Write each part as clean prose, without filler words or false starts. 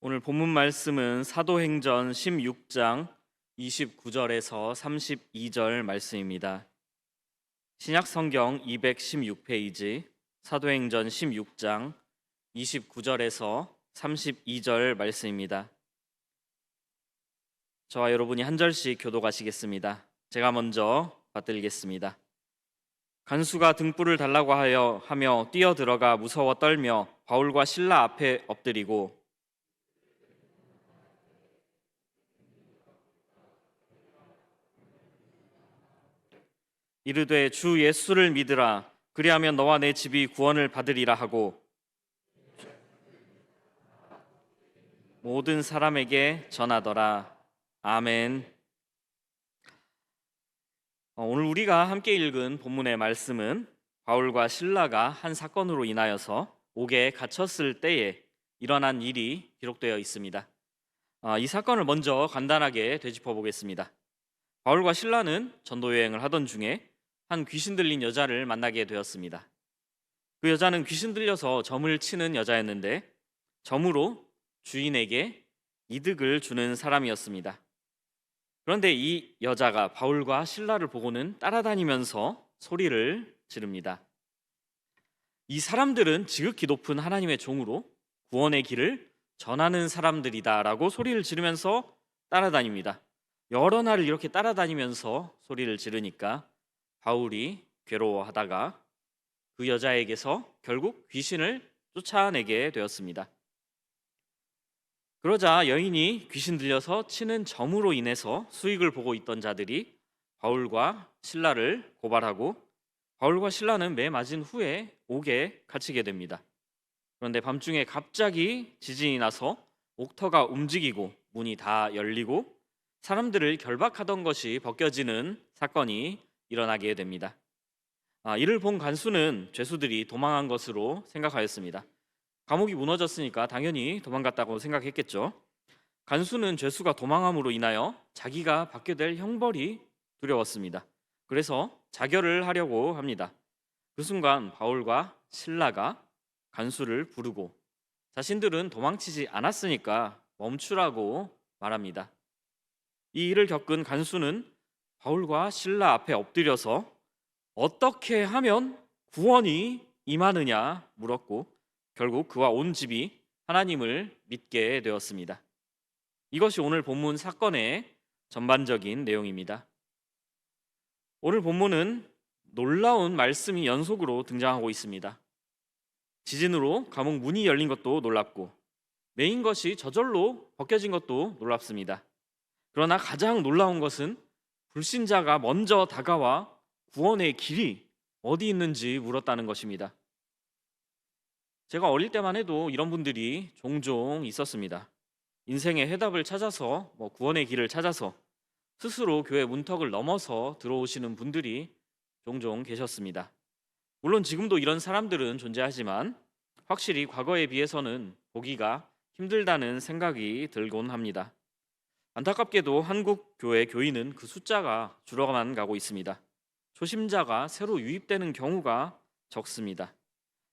오늘 본문 말씀은 사도행전 16장 29절에서 32절 말씀입니다. 신약 성경 216페이지 사도행전 16장 29절에서 32절 말씀입니다. 저와 여러분이 한 절씩 교독하시겠습니다. 제가 먼저 받들겠습니다. 간수가 등불을 달라고 하며 뛰어들어가 무서워 떨며 바울과 실라 앞에 엎드리고 이르되 주 예수를 믿으라. 그리하면 너와 내 집이 구원을 받으리라 하고 모든 사람에게 전하더라. 아멘. 오늘 우리가 함께 읽은 본문의 말씀은 바울과 실라가 한 사건으로 인하여서 옥에 갇혔을 때에 일어난 일이 기록되어 있습니다. 이 사건을 먼저 간단하게 되짚어 보겠습니다. 바울과 실라는 전도 여행을 하던 중에 한 귀신 들린 여자를 만나게 되었습니다. 그 여자는 귀신 들려서 점을 치는 여자였는데 점으로 주인에게 이득을 주는 사람이었습니다. 그런데 이 여자가 바울과 실라를 보고는 따라다니면서 소리를 지릅니다. 이 사람들은 지극히 높은 하나님의 종으로 구원의 길을 전하는 사람들이다라고 소리를 지르면서 따라다닙니다. 여러 날을 이렇게 따라다니면서 소리를 지르니까 바울이 괴로워하다가 그 여자에게서 결국 귀신을 쫓아내게 되었습니다. 그러자 여인이 귀신 들려서 치는 점으로 인해서 수익을 보고 있던 자들이 바울과 실라를 고발하고 바울과 실라는 매 맞은 후에 옥에 갇히게 됩니다. 그런데 밤중에 갑자기 지진이 나서 옥터가 움직이고 문이 다 열리고 사람들을 결박하던 것이 벗겨지는 사건이 일어나게 됩니다. 이를 본 간수는 죄수들이 도망한 것으로 생각하였습니다. 감옥이 무너졌으니까 당연히 도망갔다고 생각했겠죠. 간수는 죄수가 도망함으로 인하여 자기가 받게 될 형벌이 두려웠습니다. 그래서 자결을 하려고 합니다. 그 순간 바울과 실라가 간수를 부르고 자신들은 도망치지 않았으니까 멈추라고 말합니다. 이 일을 겪은 간수는 바울과 실라 앞에 엎드려서 어떻게 하면 구원이 임하느냐 물었고 결국 그와 온 집이 하나님을 믿게 되었습니다. 이것이 오늘 본문 사건의 전반적인 내용입니다. 오늘 본문은 놀라운 말씀이 연속으로 등장하고 있습니다. 지진으로 감옥 문이 열린 것도 놀랍고 메인 것이 저절로 벗겨진 것도 놀랍습니다. 그러나 가장 놀라운 것은 불신자가 먼저 다가와 구원의 길이 어디 있는지 물었다는 것입니다. 제가 어릴 때만 해도 이런 분들이 종종 있었습니다. 인생의 해답을 찾아서 구원의 길을 찾아서 스스로 교회 문턱을 넘어서 들어오시는 분들이 종종 계셨습니다. 물론 지금도 이런 사람들은 존재하지만 확실히 과거에 비해서는 보기가 힘들다는 생각이 들곤 합니다. 안타깝게도 한국 교회 교인은 그 숫자가 줄어만 가고 있습니다. 초심자가 새로 유입되는 경우가 적습니다.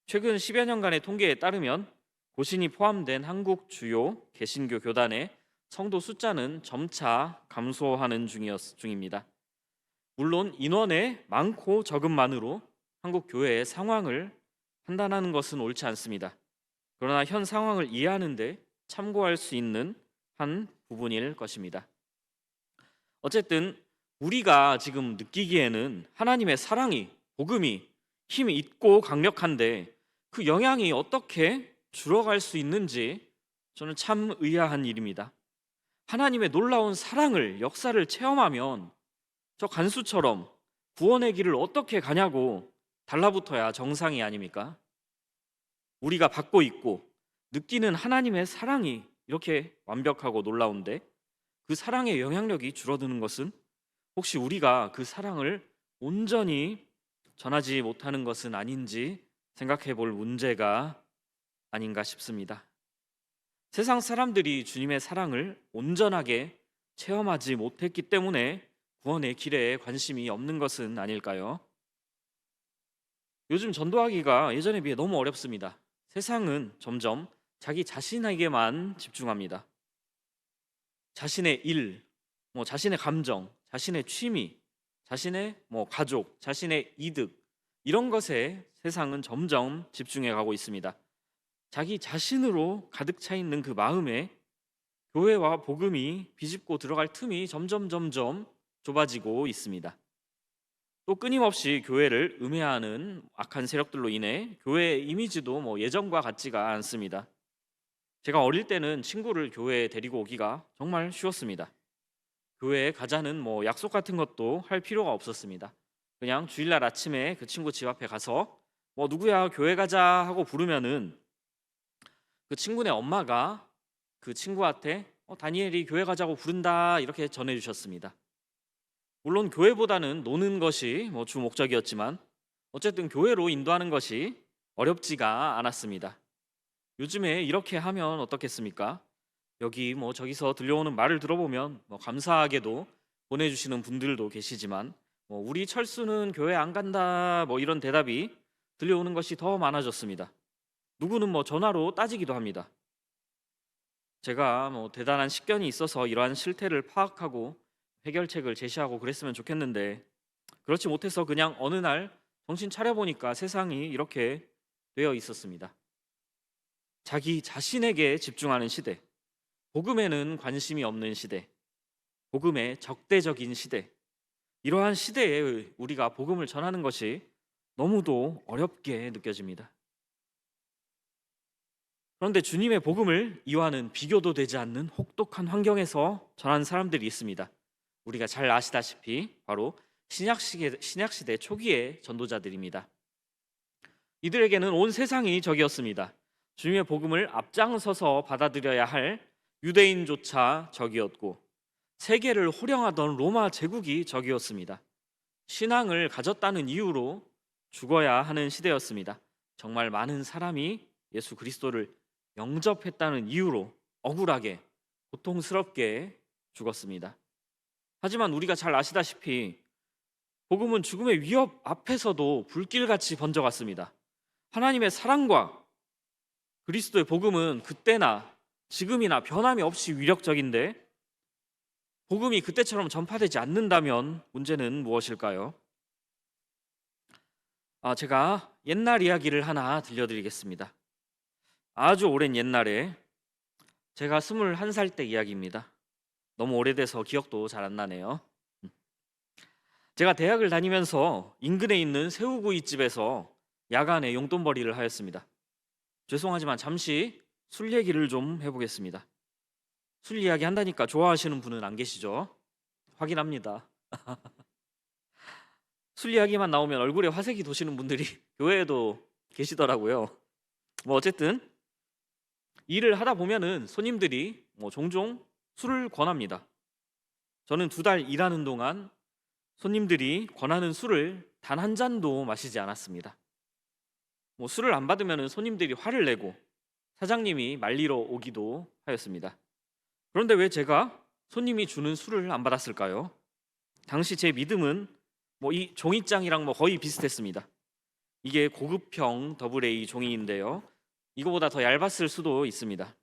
최근 10여 년간의 통계에 따르면 고신이 포함된 한국 주요 개신교 교단의 성도 숫자는 점차 감소하는 중입니다. 물론 인원의 많고 적음만으로 한국 교회의 상황을 판단하는 것은 옳지 않습니다. 그러나 현 상황을 이해하는 데 참고할 수 있는 한 부분일 것입니다. 어쨌든 우리가 지금 느끼기에는 하나님의 사랑이, 복음이 힘이 있고 강력한데 그 영향이 어떻게 줄어갈 수 있는지 저는 참 의아한 일입니다. 하나님의 놀라운 사랑을, 역사를 체험하면 저 간수처럼 구원의 길을 어떻게 가냐고 달라붙어야 정상이 아닙니까? 우리가 받고 있고 느끼는 하나님의 사랑이 이렇게 완벽하고 놀라운데 그 사랑의 영향력이 줄어드는 것은 혹시 우리가 그 사랑을 온전히 전하지 못하는 것은 아닌지 생각해 볼 문제가 아닌가 싶습니다. 세상 사람들이 주님의 사랑을 온전하게 체험하지 못했기 때문에 구원의 길에 관심이 없는 것은 아닐까요? 요즘 전도하기가 예전에 비해 너무 어렵습니다. 세상은 점점 자기 자신에게만 집중합니다. 자신의 일, 자신의 감정, 자신의 취미, 자신의 가족, 자신의 이득, 이런 것에 세상은 점점 집중해 가고 있습니다. 자기 자신으로 가득 차 있는 그 마음에 교회와 복음이 비집고 들어갈 틈이 점점 좁아지고 있습니다. 또 끊임없이 교회를 음해하는 악한 세력들로 인해 교회의 이미지도 예전과 같지가 않습니다. 제가 어릴 때는 친구를 교회에 데리고 오기가 정말 쉬웠습니다. 교회에 가자는 약속 같은 것도 할 필요가 없었습니다. 그냥 주일날 아침에 그 친구 집 앞에 가서 누구야 교회 가자 하고 부르면은 그 친구네 엄마가 그 친구한테 다니엘이 교회 가자고 부른다 이렇게 전해주셨습니다. 물론 교회보다는 노는 것이 주 목적이었지만 어쨌든 교회로 인도하는 것이 어렵지가 않았습니다. 요즘에 이렇게 하면 어떻겠습니까? 여기 저기서 들려오는 말을 들어보면 감사하게도 보내주시는 분들도 계시지만 우리 철수는 교회 안 간다 이런 대답이 들려오는 것이 더 많아졌습니다. 누구는 전화로 따지기도 합니다. 제가 대단한 식견이 있어서 이러한 실태를 파악하고 해결책을 제시하고 그랬으면 좋겠는데 그렇지 못해서 그냥 어느 날 정신 차려보니까 세상이 이렇게 되어 있었습니다. 자기 자신에게 집중하는 시대, 복음에는 관심이 없는 시대, 복음의 적대적인 시대, 이러한 시대에 우리가 복음을 전하는 것이 너무도 어렵게 느껴집니다. 그런데 주님의 복음을 이와는 비교도 되지 않는 혹독한 환경에서 전하는 사람들이 있습니다. 우리가 잘 아시다시피 바로 신약시대 초기의 전도자들입니다. 이들에게는 온 세상이 적이었습니다. 주님의 복음을 앞장서서 받아들여야 할 유대인조차 적이었고 세계를 호령하던 로마 제국이 적이었습니다. 신앙을 가졌다는 이유로 죽어야 하는 시대였습니다. 정말 많은 사람이 예수 그리스도를 영접했다는 이유로 억울하게 고통스럽게 죽었습니다. 하지만 우리가 잘 아시다시피 복음은 죽음의 위협 앞에서도 불길같이 번져갔습니다. 하나님의 사랑과 그리스도의 복음은 그때나 지금이나 변함이 없이 위력적인데 복음이 그때처럼 전파되지 않는다면 문제는 무엇일까요? 제가 옛날 이야기를 하나 들려드리겠습니다. 아주 오랜 옛날에 제가 21살 때 이야기입니다. 너무 오래돼서 기억도 잘 안 나네요. 제가 대학을 다니면서 인근에 있는 새우구이집에서 야간에 용돈벌이를 하였습니다. 죄송하지만 잠시 술 얘기를 좀 해보겠습니다. 술 이야기 한다니까 좋아하시는 분은 안 계시죠? 확인합니다. 술 이야기만 나오면 얼굴에 화색이 도시는 분들이 교회에도 계시더라고요. 어쨌든 일을 하다 보면은 손님들이 종종 술을 권합니다. 저는 2달 일하는 동안 손님들이 권하는 술을 단 한 잔도 마시지 않았습니다. 술을 안 받으면 손님들이 화를 내고 사장님이 말리러 오기도 하였습니다. 그런데 왜 제가 손님이 주는 술을 안 받았을까요? 당시 제 믿음은 이 종이장이랑 거의 비슷했습니다. 이게 고급형 AA 종이인데요. 이거보다 더 얇았을 수도 있습니다.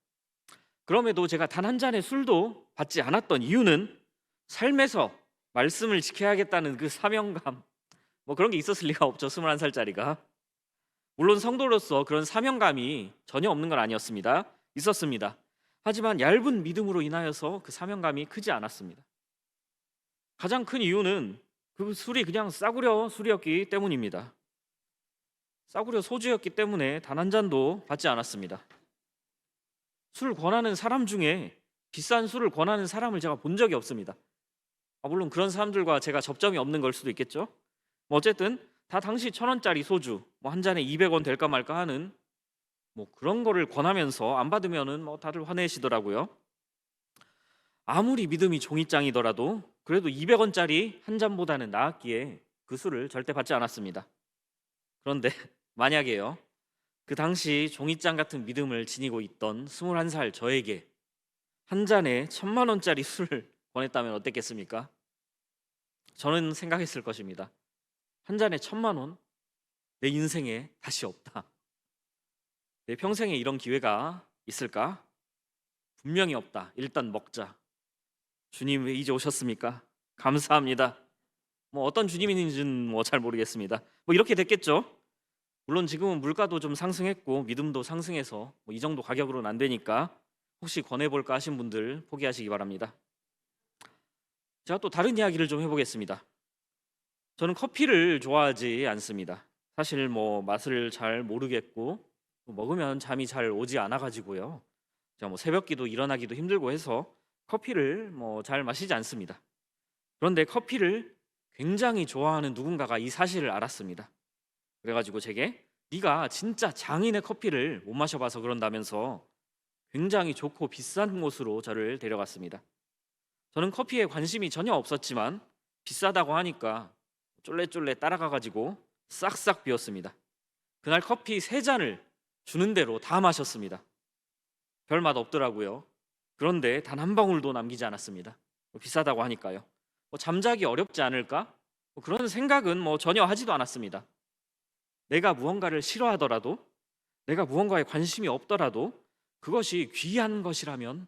그럼에도 제가 단 한 잔의 술도 받지 않았던 이유는 삶에서 말씀을 지켜야겠다는 그 사명감, 그런 게 있었을 리가 없죠. 21살짜리가. 물론 성도로서 그런 사명감이 전혀 없는 건 아니었습니다. 있었습니다. 하지만 얇은 믿음으로 인하여서 그 사명감이 크지 않았습니다. 가장 큰 이유는 그 술이 그냥 싸구려 술이었기 때문입니다. 싸구려 소주였기 때문에 단 한 잔도 받지 않았습니다. 술 권하는 사람 중에 비싼 술을 권하는 사람을 제가 본 적이 없습니다. 물론 그런 사람들과 제가 접점이 없는 걸 수도 있겠죠. 어쨌든 다 당시 1,000원짜리 소주 한 잔에 200원 될까 말까 하는 그런 거를 권하면서 안 받으면은 다들 화내시더라고요. 아무리 믿음이 종이장이더라도 그래도 200원짜리 한 잔보다는 나았기에 그 술을 절대 받지 않았습니다. 그런데 만약에요, 그 당시 종이장 같은 믿음을 지니고 있던 21살 저에게 한 잔에 1,000만 원짜리 술을 권했다면 어땠겠습니까? 저는 생각했을 것입니다. 한 잔에 1,000만 원? 내 인생에 다시 없다. 내 평생에 이런 기회가 있을까? 분명히 없다. 일단 먹자. 주님 왜 이제 오셨습니까? 감사합니다. 뭐 어떤 주님인지는 뭐 잘 모르겠습니다. 뭐 이렇게 됐겠죠. 물론 지금은 물가도 좀 상승했고 믿음도 상승해서 뭐 이 정도 가격으로는 안 되니까 혹시 권해볼까 하신 분들 포기하시기 바랍니다. 제가 또 다른 이야기를 좀 해보겠습니다. 저는 커피를 좋아하지 않습니다. 사실 뭐 맛을 잘 모르겠고 또 먹으면 잠이 잘 오지 않아 가지고요. 제가 뭐 새벽기도 일어나기도 힘들고 해서 커피를 뭐 잘 마시지 않습니다. 그런데 커피를 굉장히 좋아하는 누군가가 이 사실을 알았습니다. 그래가지고 제게 네가 진짜 장인의 커피를 못 마셔봐서 그런다면서 굉장히 좋고 비싼 곳으로 저를 데려갔습니다. 저는 커피에 관심이 전혀 없었지만 비싸다고 하니까 쫄래쫄래 따라가가지고 싹싹 비웠습니다. 그날 커피 세 잔을 주는 대로 다 마셨습니다. 별맛 없더라고요. 그런데 단 한 방울도 남기지 않았습니다. 비싸다고 하니까요. 잠자기 어렵지 않을까? 그런 생각은 전혀 하지도 않았습니다. 내가 무언가를 싫어하더라도, 내가 무언가에 관심이 없더라도 그것이 귀한 것이라면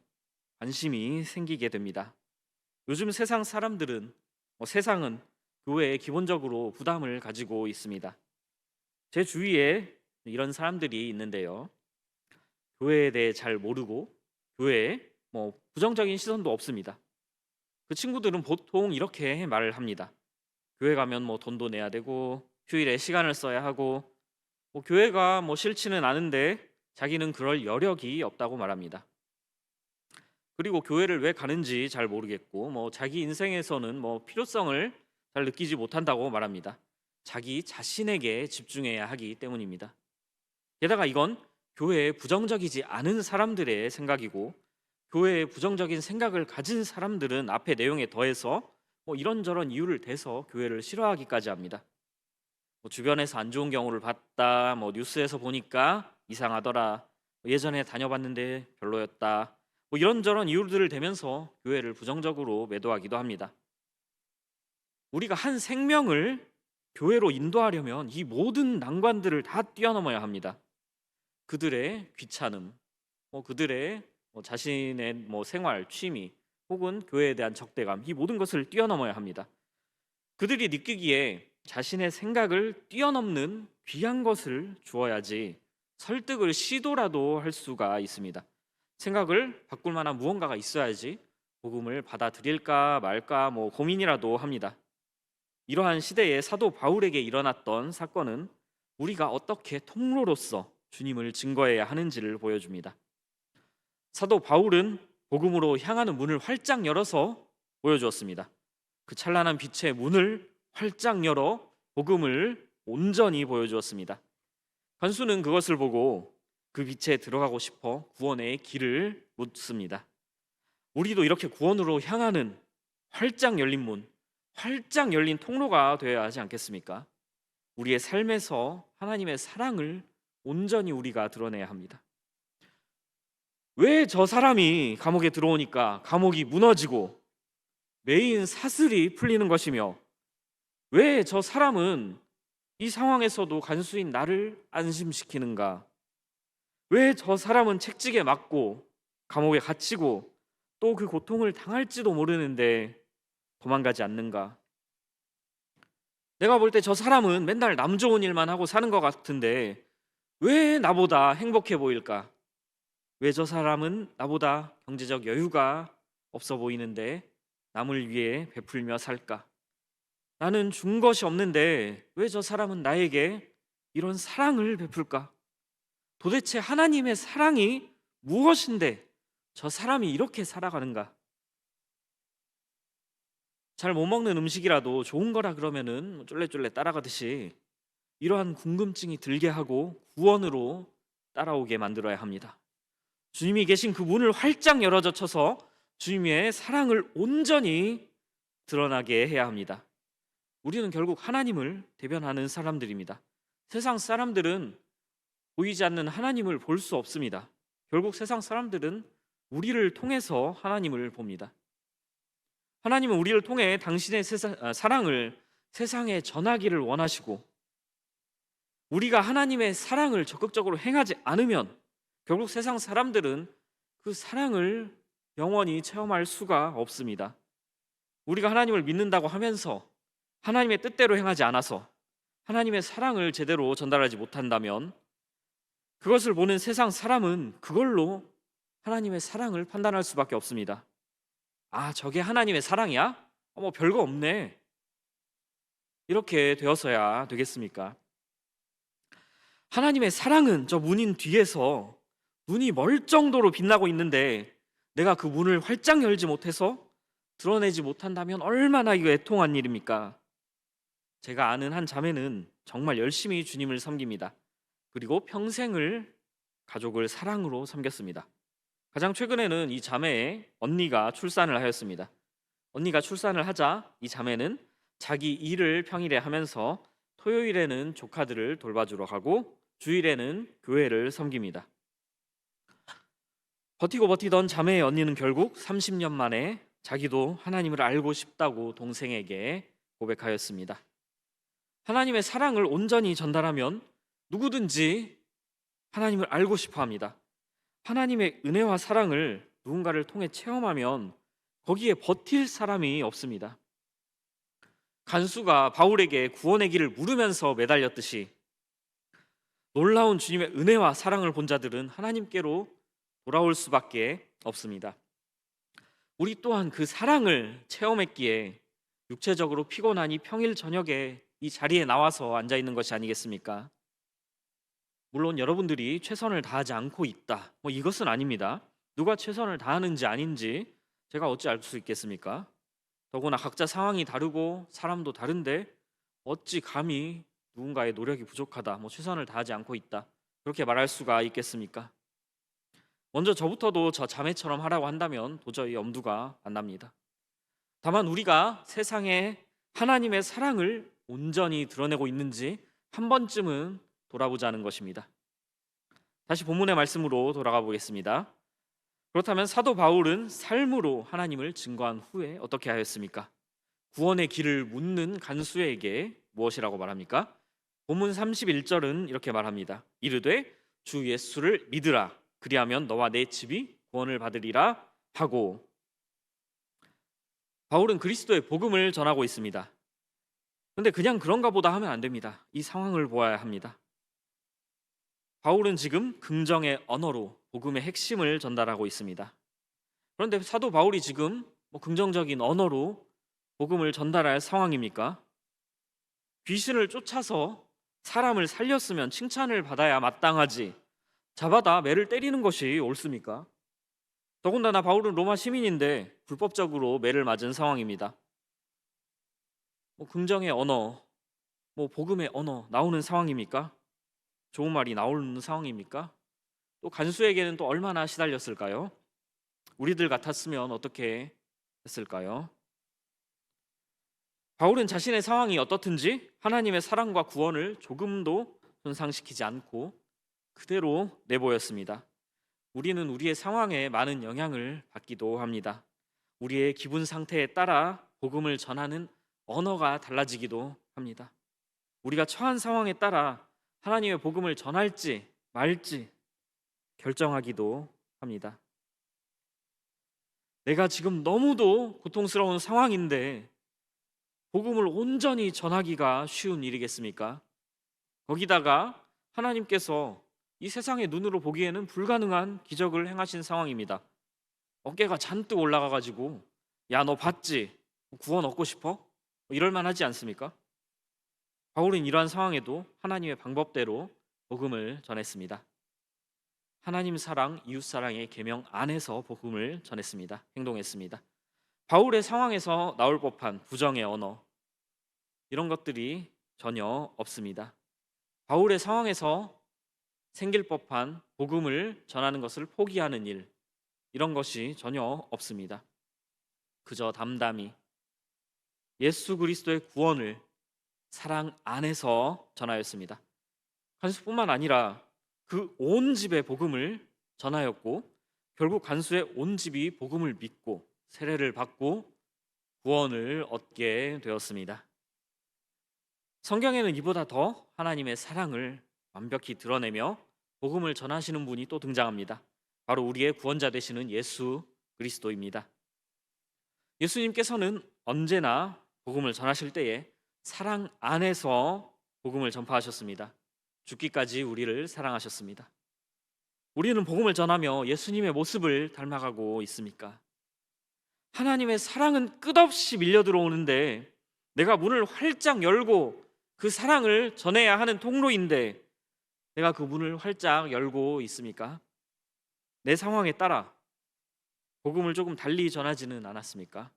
관심이 생기게 됩니다. 요즘 세상 사람들은, 세상은 교회에 기본적으로 부담을 가지고 있습니다. 제 주위에 이런 사람들이 있는데요. 교회에 대해 잘 모르고 교회에 부정적인 시선도 없습니다. 그 친구들은 보통 이렇게 말을 합니다. 교회 가면 돈도 내야 되고 휴일에 시간을 써야 하고 교회가 싫지는 않은데 자기는 그럴 여력이 없다고 말합니다. 그리고 교회를 왜 가는지 잘 모르겠고 자기 인생에서는 필요성을 잘 느끼지 못한다고 말합니다. 자기 자신에게 집중해야 하기 때문입니다. 게다가 이건 교회에 부정적이지 않은 사람들의 생각이고 교회에 부정적인 생각을 가진 사람들은 앞에 내용에 더해서 이런저런 이유를 대서 교회를 싫어하기까지 합니다. 주변에서 안 좋은 경우를 봤다, 뉴스에서 보니까 이상하더라, 예전에 다녀봤는데 별로였다, 이런저런 이유들을 대면서 교회를 부정적으로 매도하기도 합니다. 우리가 한 생명을 교회로 인도하려면 이 모든 난관들을 다 뛰어넘어야 합니다. 그들의 귀찮음, 그들의 자신의 생활, 취미, 혹은 교회에 대한 적대감, 이 모든 것을 뛰어넘어야 합니다. 그들이 느끼기에 자신의 생각을 뛰어넘는 귀한 것을 주어야지 설득을 시도라도 할 수가 있습니다. 생각을 바꿀 만한 무언가가 있어야지 복음을 받아들일까 말까 고민이라도 합니다. 이러한 시대에 사도 바울에게 일어났던 사건은 우리가 어떻게 통로로서 주님을 증거해야 하는지를 보여줍니다. 사도 바울은 복음으로 향하는 문을 활짝 열어서 보여주었습니다. 그 찬란한 빛의 문을 활짝 열어 복음을 온전히 보여주었습니다. 간수는 그것을 보고 그 빛에 들어가고 싶어 구원의 길을 묻습니다. 우리도 이렇게 구원으로 향하는 활짝 열린 문, 활짝 열린 통로가 되어야 하지 않겠습니까? 우리의 삶에서 하나님의 사랑을 온전히 우리가 드러내야 합니다. 왜 저 사람이 감옥에 들어오니까 감옥이 무너지고 메인 사슬이 풀리는 것이며 왜 저 사람은 이 상황에서도 간수인 나를 안심시키는가? 왜 저 사람은 책직에 맞고 감옥에 갇히고 또 그 고통을 당할지도 모르는데 도망가지 않는가? 내가 볼 때 저 사람은 맨날 남 좋은 일만 하고 사는 것 같은데 왜 나보다 행복해 보일까? 왜 저 사람은 나보다 경제적 여유가 없어 보이는데 남을 위해 베풀며 살까? 나는 준 것이 없는데 왜 저 사람은 나에게 이런 사랑을 베풀까? 도대체 하나님의 사랑이 무엇인데 저 사람이 이렇게 살아가는가? 잘 못 먹는 음식이라도 좋은 거라 그러면은 쫄래쫄래 따라가듯이 이러한 궁금증이 들게 하고 구원으로 따라오게 만들어야 합니다. 주님이 계신 그 문을 활짝 열어젖혀서 주님의 사랑을 온전히 드러나게 해야 합니다. 우리는 결국 하나님을 대변하는 사람들입니다. 세상 사람들은 보이지 않는 하나님을 볼 수 없습니다. 결국 세상 사람들은 우리를 통해서 하나님을 봅니다. 하나님은 우리를 통해 당신의 사랑을 세상에 전하기를 원하시고 우리가 하나님의 사랑을 적극적으로 행하지 않으면 결국 세상 사람들은 그 사랑을 영원히 체험할 수가 없습니다. 우리가 하나님을 믿는다고 하면서 하나님의 뜻대로 행하지 않아서 하나님의 사랑을 제대로 전달하지 못한다면 그것을 보는 세상 사람은 그걸로 하나님의 사랑을 판단할 수밖에 없습니다. 아, 저게 하나님의 사랑이야? 뭐 별거 없네. 이렇게 되어서야 되겠습니까? 하나님의 사랑은 저 문인 뒤에서 눈이 멀 정도로 빛나고 있는데 내가 그 문을 활짝 열지 못해서 드러내지 못한다면 얼마나 이거 애통한 일입니까? 제가 아는 한 자매는 정말 열심히 주님을 섬깁니다. 그리고 평생을 가족을 사랑으로 섬겼습니다. 가장 최근에는 이 자매의 언니가 출산을 하였습니다. 언니가 출산을 하자 이 자매는 자기 일을 평일에 하면서 토요일에는 조카들을 돌봐주러 가고 주일에는 교회를 섬깁니다. 버티고 버티던 자매의 언니는 결국 30년 만에 자기도 하나님을 알고 싶다고 동생에게 고백하였습니다. 하나님의 사랑을 온전히 전달하면 누구든지 하나님을 알고 싶어 합니다. 하나님의 은혜와 사랑을 누군가를 통해 체험하면 거기에 버틸 사람이 없습니다. 간수가 바울에게 구원의 길을 물으면서 매달렸듯이 놀라운 주님의 은혜와 사랑을 본 자들은 하나님께로 돌아올 수밖에 없습니다. 우리 또한 그 사랑을 체험했기에 육체적으로 피곤하니 평일 저녁에 이 자리에 나와서 앉아 있는 것이 아니겠습니까? 물론 여러분들이 최선을 다하지 않고 있다, 이것은 아닙니다. 누가 최선을 다하는지 아닌지 제가 어찌 알 수 있겠습니까? 더구나 각자 상황이 다르고 사람도 다른데 어찌 감히 누군가의 노력이 부족하다, 최선을 다하지 않고 있다, 그렇게 말할 수가 있겠습니까? 먼저 저부터도 저 자매처럼 하라고 한다면 도저히 엄두가 안 납니다. 다만 우리가 세상에 하나님의 사랑을 온전히 드러내고 있는지 한 번쯤은 돌아보자는 것입니다. 다시 본문의 말씀으로 돌아가 보겠습니다. 그렇다면 사도 바울은 삶으로 하나님을 증거한 후에 어떻게 하였습니까? 구원의 길을 묻는 간수에게 무엇이라고 말합니까? 본문 31절은 이렇게 말합니다. 이르되 주 예수를 믿으라. 그리하면 너와 내 집이 구원을 받으리라 하고. 바울은 그리스도의 복음을 전하고 있습니다. 그런데 그냥 그런가 보다 하면 안 됩니다. 이 상황을 보아야 합니다. 바울은 지금 긍정의 언어로 복음의 핵심을 전달하고 있습니다. 그런데 사도 바울이 지금 긍정적인 언어로 복음을 전달할 상황입니까? 귀신을 쫓아서 사람을 살렸으면 칭찬을 받아야 마땅하지 잡아다 매를 때리는 것이 옳습니까? 더군다나 바울은 로마 시민인데 불법적으로 매를 맞은 상황입니다. 긍정의 언어, 복음의 언어 나오는 상황입니까? 좋은 말이 나오는 상황입니까? 또 간수에게는 또 얼마나 시달렸을까요? 우리들 같았으면 어떻게 했을까요? 바울은 자신의 상황이 어떻든지 하나님의 사랑과 구원을 조금도 손상시키지 않고 그대로 내보였습니다. 우리는 우리의 상황에 많은 영향을 받기도 합니다. 우리의 기분 상태에 따라 복음을 전하는 언어가 달라지기도 합니다. 우리가 처한 상황에 따라 하나님의 복음을 전할지 말지 결정하기도 합니다. 내가 지금 너무도 고통스러운 상황인데 복음을 온전히 전하기가 쉬운 일이겠습니까? 거기다가 하나님께서 이 세상의 눈으로 보기에는 불가능한 기적을 행하신 상황입니다. 어깨가 잔뜩 올라가가지고 야, 너 봤지? 구원 얻고 싶어? 이럴 만하지 않습니까? 바울은 이러한 상황에도 하나님의 방법대로 복음을 전했습니다. 하나님 사랑, 이웃 사랑의 계명 안에서 복음을 전했습니다. 행동했습니다. 바울의 상황에서 나올 법한 부정의 언어, 이런 것들이 전혀 없습니다. 바울의 상황에서 생길 법한 복음을 전하는 것을 포기하는 일, 이런 것이 전혀 없습니다. 그저 담담히 예수 그리스도의 구원을 사랑 안에서 전하였습니다. 간수뿐만 아니라 그 온 집의 복음을 전하였고 결국 간수의 온 집이 복음을 믿고 세례를 받고 구원을 얻게 되었습니다. 성경에는 이보다 더 하나님의 사랑을 완벽히 드러내며 복음을 전하시는 분이 또 등장합니다. 바로 우리의 구원자 되시는 예수 그리스도입니다. 예수님께서는 언제나 복음을 전하실 때에 사랑 안에서 복음을 전파하셨습니다. 죽기까지 우리를 사랑하셨습니다. 우리는 복음을 전하며 예수님의 모습을 닮아가고 있습니까? 하나님의 사랑은 끝없이 밀려 들어오는데 내가 문을 활짝 열고 그 사랑을 전해야 하는 통로인데 내가 그 문을 활짝 열고 있습니까? 내 상황에 따라 복음을 조금 달리 전하지는 않았습니까?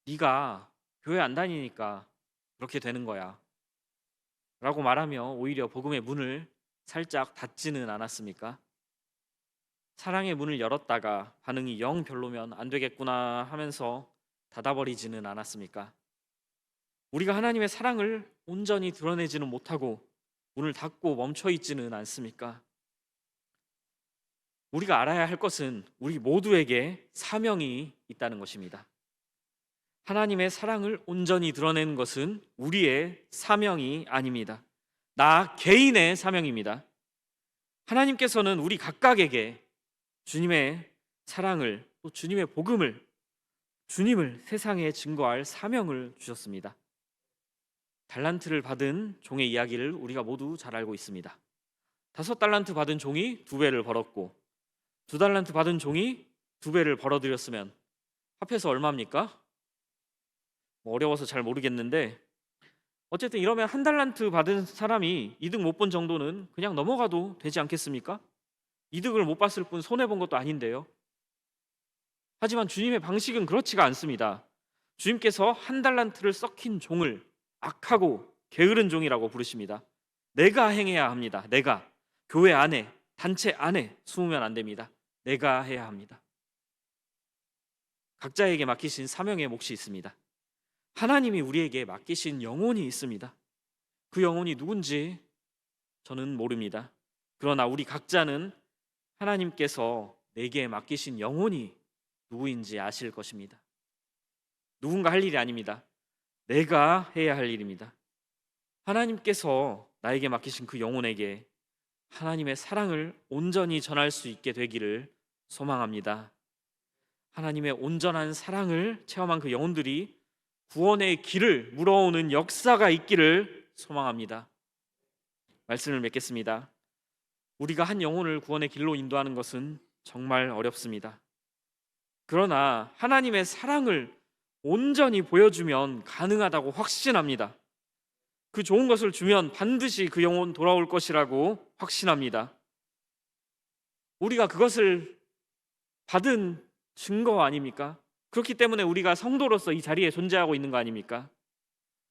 네가 교회 안 다니니까 그렇게 되는 거야 라고 말하며 오히려 복음의 문을 살짝 닫지는 않았습니까? 사랑의 문을 열었다가 반응이 영 별로면 안 되겠구나 하면서 닫아버리지는 않았습니까? 우리가 하나님의 사랑을 온전히 드러내지는 못하고 문을 닫고 멈춰 있지는 않습니까? 우리가 알아야 할 것은 우리 모두에게 사명이 있다는 것입니다. 하나님의 사랑을 온전히 드러내는 것은 우리의 사명이 아닙니다. 나 개인의 사명입니다. 하나님께서는 우리 각각에게 주님의 사랑을 또 주님의 복음을 주님을 세상에 증거할 사명을 주셨습니다. 달란트를 받은 종의 이야기를 우리가 모두 잘 알고 있습니다. 5달란트 받은 종이 2배를 벌었고 2달란트 받은 종이 2배를 벌어들였으면 합해서 얼마입니까? 어려워서 잘 모르겠는데 어쨌든 이러면 1달란트 받은 사람이 이득 못 본 정도는 그냥 넘어가도 되지 않겠습니까? 이득을 못 봤을 뿐 손해본 것도 아닌데요. 하지만 주님의 방식은 그렇지가 않습니다. 주님께서 1달란트를 썩힌 종을 악하고 게으른 종이라고 부르십니다. 내가 행해야 합니다. 내가 교회 안에 단체 안에 숨으면 안 됩니다. 내가 해야 합니다. 각자에게 맡기신 사명의 몫이 있습니다. 하나님이 우리에게 맡기신 영혼이 있습니다. 그 영혼이 누군지 저는 모릅니다. 그러나 우리 각자는 하나님께서 내게 맡기신 영혼이 누구인지 아실 것입니다. 누군가 할 일이 아닙니다. 내가 해야 할 일입니다. 하나님께서 나에게 맡기신 그 영혼에게 하나님의 사랑을 온전히 전할 수 있게 되기를 소망합니다. 하나님의 온전한 사랑을 체험한 그 영혼들이 구원의 길을 물어오는 역사가 있기를 소망합니다. 말씀을 맺겠습니다. 우리가 한 영혼을 구원의 길로 인도하는 것은 정말 어렵습니다. 그러나 하나님의 사랑을 온전히 보여주면 가능하다고 확신합니다. 그 좋은 것을 주면 반드시 그 영혼 돌아올 것이라고 확신합니다. 우리가 그것을 받은 증거 아닙니까? 그렇기 때문에 우리가 성도로서 이 자리에 존재하고 있는 거 아닙니까?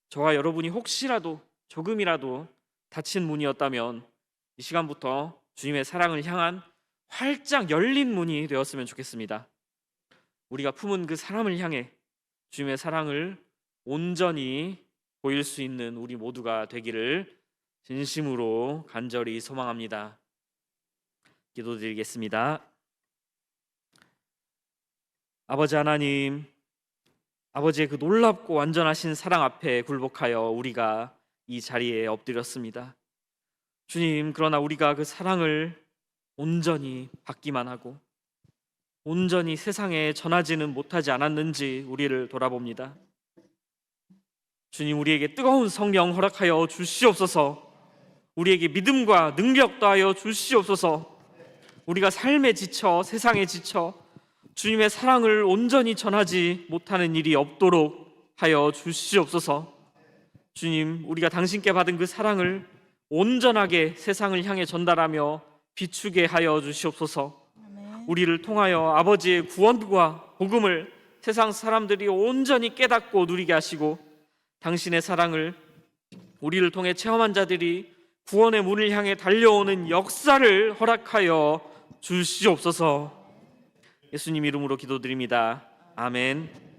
저와 여러분이 혹시라도 조금이라도 닫힌 문이었다면 이 시간부터 주님의 사랑을 향한 활짝 열린 문이 되었으면 좋겠습니다. 우리가 품은 그 사람을 향해 주님의 사랑을 온전히 보일 수 있는 우리 모두가 되기를 진심으로 간절히 소망합니다. 기도드리겠습니다. 아버지 하나님, 아버지의 그 놀랍고 완전하신 사랑 앞에 굴복하여 우리가 이 자리에 엎드렸습니다. 주님, 그러나 우리가 그 사랑을 온전히 받기만 하고 온전히 세상에 전하지는 못하지 않았는지 우리를 돌아봅니다. 주님, 우리에게 뜨거운 성령 허락하여 주시옵소서. 우리에게 믿음과 능력 더하여 주시옵소서. 우리가 삶에 지쳐 세상에 지쳐 주님의 사랑을 온전히 전하지 못하는 일이 없도록 하여 주시옵소서. 주님, 우리가 당신께 받은 그 사랑을 온전하게 세상을 향해 전달하며 비추게 하여 주시옵소서. 우리를 통하여 아버지의 구원과 복음을 세상 사람들이 온전히 깨닫고 누리게 하시고 당신의 사랑을 우리를 통해 체험한 자들이 구원의 문을 향해 달려오는 역사를 허락하여 주시옵소서. 예수님 이름으로 기도드립니다. 아멘.